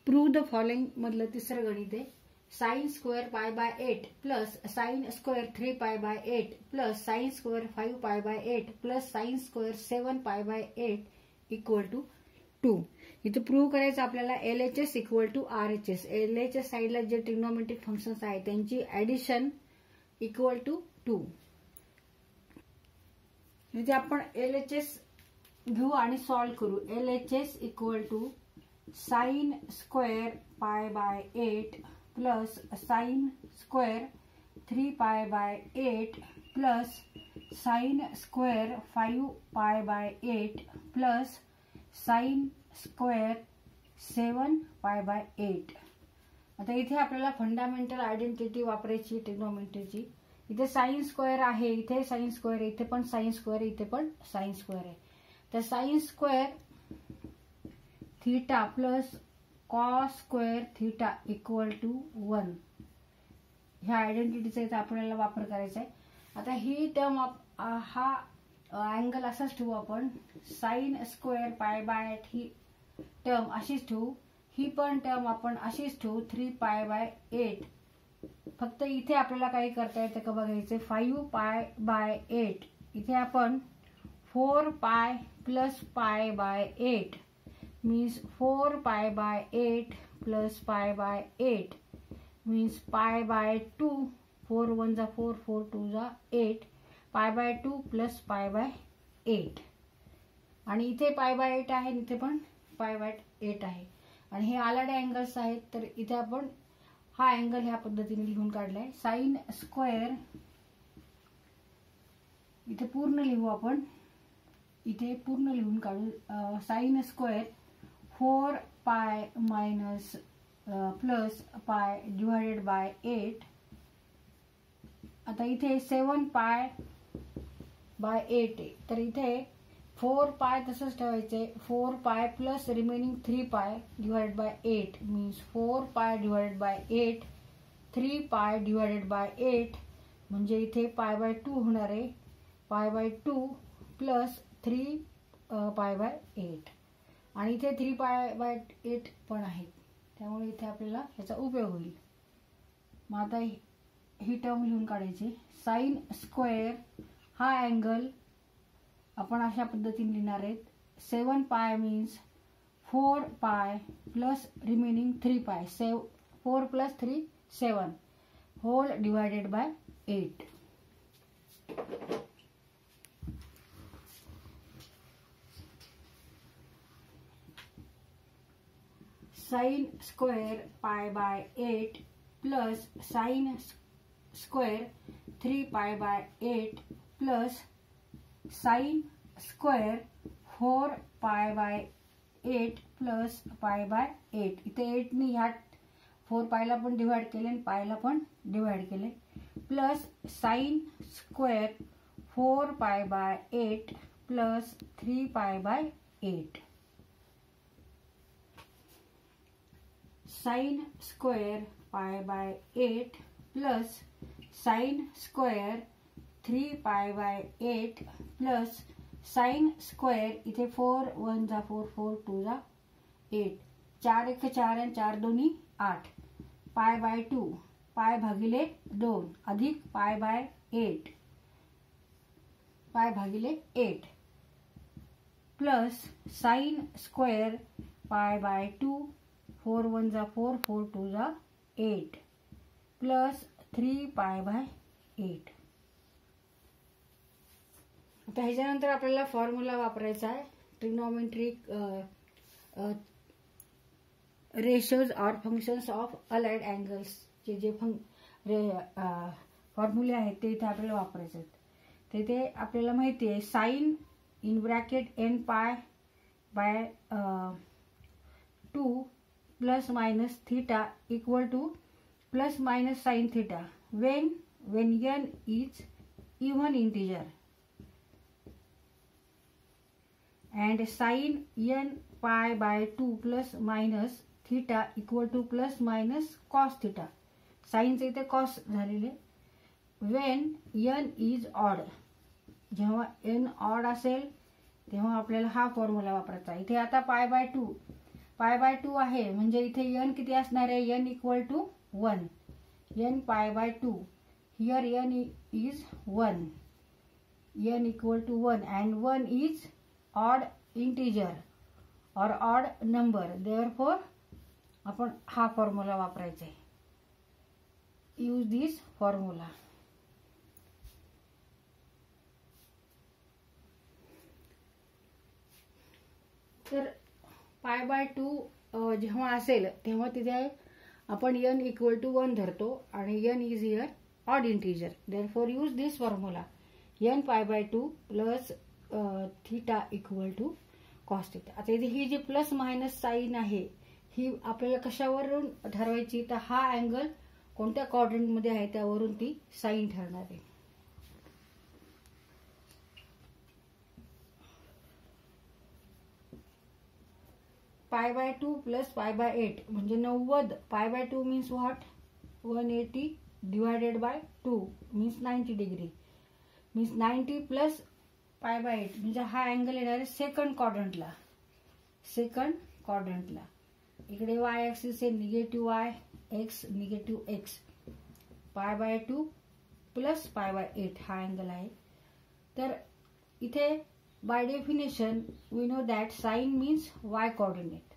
Prove the following मधलं तिसरं गणित आहे. Sine square pi by 8 plus sine square 3 pi by 8 plus sine square 5 पाय बाय 8 प्लस साइन स्क्वेअर 7 पाय by 8 equal to 2. इथे prove करायचं आपल्याला LHS equal to RHS. LHS साईडला जे ट्रिग्नोमेट्रिक फंक्शन्स आहेत त्यांची ऍडिशन इक्वल टू 2. इथे आपण LHS घेऊ आणि सॉल्व करू. LHS equal to sine square pi by 8 plus sine square 3 pi by 8 plus sine square 5 पाय बाय 8 प्लस साइन स्क्वेअर 7 पाय बाय 8. आता इथे आपल्याला फंडामेंटल आयडेंटिटी वापरायची ट्रिग्नोमेट्रीची. इथे साइन स्क्वेअर आहे, इथे साइन स्क्वेअर, इथे पण साइन स्क्वेअर, इथे पण साइन स्क्वेअर आहे. तर sine square theta plus cos square theta equal to 1. ह्या आयडेंटिटीचा इथे आपल्याला वापर करायचा आहे. आता ही टर्म हा अँगल असाच ठेवू आपण. Sign square pi by 8 he term अशीच ठेवू. ही पण टर्म आपण अशीच ठेवू 3 पाय बाय 8. फक्त इथे आपल्याला काही करता येतं का बघायचं. 5 पाय बाय 8 इथे आपण 4 पाय plus pi by 8 means 4 pi by 8 plus pi by 8 means pi by 2. 4 1 जा 4, 4 2 जा 8, pi by 2 plus pi by 8. आणि इथे pi by 8 आहे, इथे पण pi by 8 आहे. आणि हे आलाडे अँगल्स आहेत. तर इथे आपण हा अँगल ह्या पद्धतीने लिहून काढलाय. साइन स्क्वेअर इथे पूर्ण लिहू आपण. इथे पूर्ण लिहून काढू. Sine square 4 pi minus plus पाय डिवायडेड बाय 8. आता इथे 7 पाय बाय 8 आहे. तर इथे 4 पाय तसंच ठेवायचे. 4 पाय प्लस रिमेनिंग 3 पाय डिवायडेड बाय 8 मीन्स 4 पाय डिवायडेड बाय 8, 3 पाय डिवायडेड बाय 8 म्हणजे इथे पाय बाय 2 होणार आहे. Pi by 2 plus 3 pi by 8 आणि इथे 3 पाय बाय 8 पण आहेत. त्यामुळे इथे आपल्याला ह्याचा उपयोग होईल. मग आता ही टर्म लिहून काढायची. साइन स्क्वेअर हा अँगल आपण अशा पद्धतीने लिहिणार आहेत. 7 पाय मीन्स 4 पाय plus remaining 3 pi. 4 plus 3 7 whole divided by 8. Sine square pi by 8 plus sine square 3 pi by 8 plus sine square 4 पाय बाय 8 प्लस पाय बाय 8. इथे 8 ने ह्या 4 पायला पण डिवाइड केले आणि पायला पण डिवाइड केले. प्लस साइन स्क्वेअर 4 पाय by 8 plus 3 pi by 8. Sine square pi by 8 plus sine square 3 pi by 8 plus sine square इथे 4 1 जा 4, 4 2 जा 8, 4 1 4 आणि 4 2 8, पाय बाय 2 पाय भागिले 2 अधिक पाय बाय 8 पाय भागिले 8 plus sine square pi by 2 4 1 जा 4, 4 2 जा 8 प्लस 3 पाय बाय 8. आता ह्याच्यानंतर आपल्याला फॉर्म्युला वापरायचा आहे. ट्रिग्नोमेट्रिक रेशोज और फंक्शन्स ऑफ अलाइड अँगल्स चे जे फॉर्म्युले आहेत ते इथे आपल्याला वापरायचे आहेत. तिथे आपल्याला माहिती आहे sine in bracket n pi by 2 plus minus theta equal to plus minus sine theta when n is even integer and sin n pi by 2 plus minus theta equal to plus minus cos theta. sin चे इथे cos झालेले. when n is odd, जेव्हा n odd असेल तेव्हा आपल्याला हा formula वापरायचा. इथे आता पाय बाय 2 पाय बाय 2 आहे म्हणजे इथे n किती असणार आहे, n equal to 1, n pi by 2. Here n is 1, n equal to 1 and 1 is odd integer or odd number. Therefore आपण हा फॉर्म्युला वापरायचा आहे. Use this formula. तर पाय बाय 2 जेव्हा असेल तेव्हा तिथे आपण n इक्वल टू 1 धरतो आणि n is here odd integer. Therefore use this formula. n pi by 2 plus theta equal to cos theta. आता इथे ही जी प्लस मायनस साईन आहे ही आपल्याला कशावरून ठरवायची, तर हा अँगल कोणत्या क्वाड्रंट मध्ये आहे त्यावरून ती साईन ठरणार आहे. Pi by 2 plus pi by 8 म्हणजे 90. पाय by 2 means what, 180 divided by 2 means 90 degree. Means 90 plus pi by 8 म्हणजे हा अँगल येणार आहे सेकंड क्वाड्रंटला. सेकंड क्वाड्रंटला इकडे वाय ऍक्सिस आहे negative y, x negative x. Pi by 2 plus pi by 8 हा अँगल आहे. तर इथे by definition we know that sine means y coordinate.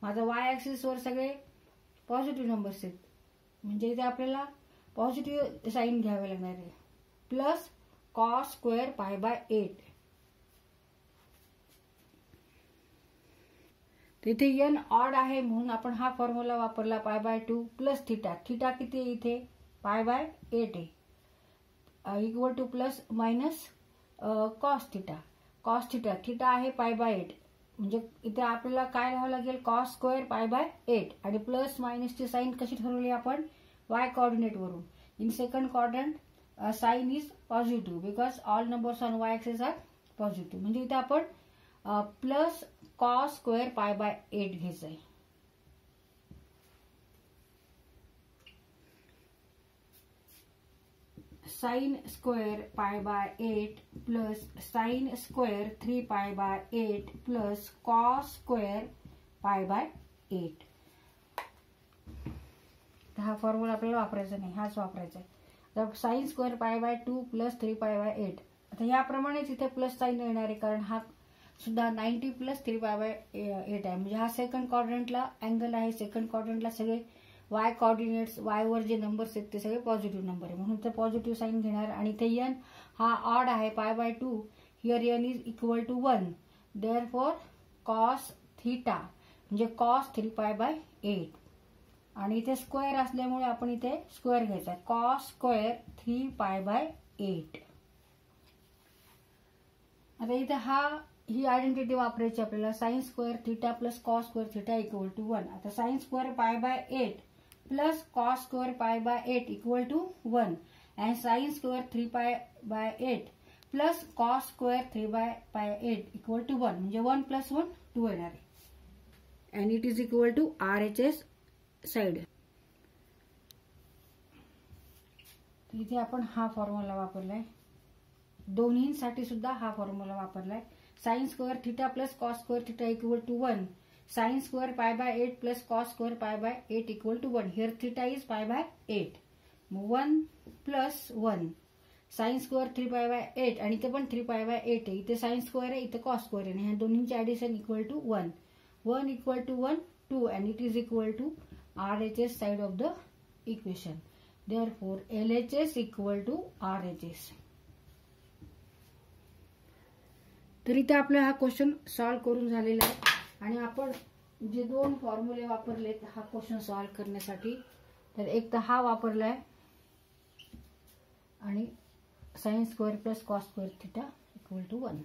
माझा y ऍक्सिस वर सगळे पॉझिटिव्ह नंबर्स आहेत म्हणजे इथे आपल्याला पॉझिटिव्ह साइन घ्यावे लागणार आहे. Plus cos square pi by 8. तिथे n ऑड आहे म्हणून आपण हा फॉर्म्युला वापरला. पाय बाय 2 प्लस थीटा. थीटा किती आहे इथे, पाय बाय 8 आहे equal to plus minus cos theta. Cos theta, theta आहे पाय बाय 8 म्हणजे इथे आपल्याला काय लिहावं लागेल, कॉस स्क्वेअर पाय बाय 8 आणि प्लस मायनसची साईन कशी ठरवली आपण, वाय कोऑर्डिनेट वरून. In second quadrant sine is positive because all numbers on Y axis are positive. म्हणजे इथे आपण plus cos square pi by 8 घ्यायचं आहे. Sine square pi by 8 plus sine square 3 pi by 8 plus cos square pi by 8. हा formula आपल्याला वापरायचा नाही, हाच वापरायचा आहे. तर sine square pi by 2 plus 3 pi by 8. आता याप्रमाणेच इथे प्लस साइन येणार आहे कारण हा सुद्धा 90 प्लस 3 पाय बाय 8 आहे म्हणजे हा सेकंड क्वाड्रंटला अँगल आहे. सेकंड क्वाड्रंटला सगळे वाय कोऑर्डिनेट्स, वाय वर जे नंबर्स आहेत ते सगळे पॉझिटिव्ह नंबर आहे म्हणून ते पॉझिटिव्ह साइन घेणार. आणि इथे n हा ऑड आहे pi by 2. Here n is equal to 1. Therefore cos theta म्हणजे कॉस 3 पाय बाय 8 आणि इथे स्क्वेअर असल्यामुळे आपण इथे स्क्वेअर घ्यायचा आहे. Cos square 3 pi by 8. आता इथे ही आयडेंटिटी वापरायची आपल्याला. Sine square theta plus cos square theta equal to 1. आता sine square pi by 8 plus cos square pi by 8 equal to 1 and sine square 3 pi by 8 plus cos square 3 by 8 equal to 1 म्हणजे 1 plus 1 2 येणार आहे. And it is equal to RHS side. इथे आपण हा formula वापरलाय. दोन्हीसाठी सुद्धा हा फॉर्म्युला वापरलाय. Sine square theta plus cos square theta equal to 1. Sine square pi by 8 plus cos square pi by 8 equal to 1. Here theta is pi by 8. 1 plus 1. Sine square 3 pi by 8 आणि इथे पण 3 pi by 8 आहे. इथे sign square आहे, इथे cos square आहे. ह्या दोन्हींचे addition equal to 1. 1 equal to 1 2 and it is equal to RHS side of the equation. Therefore LHS equal to RHS. तर इथे आपला हा क्वेश्चन सॉल्व्ह करून झालेला आहे आणि आपण जे दोन फॉर्म्युले वापरलेत हा क्वेश्चन सॉल्व्ह करण्यासाठी, तर एक तर हा वापरलाय आणि sine square plus cos square theta equal to 1.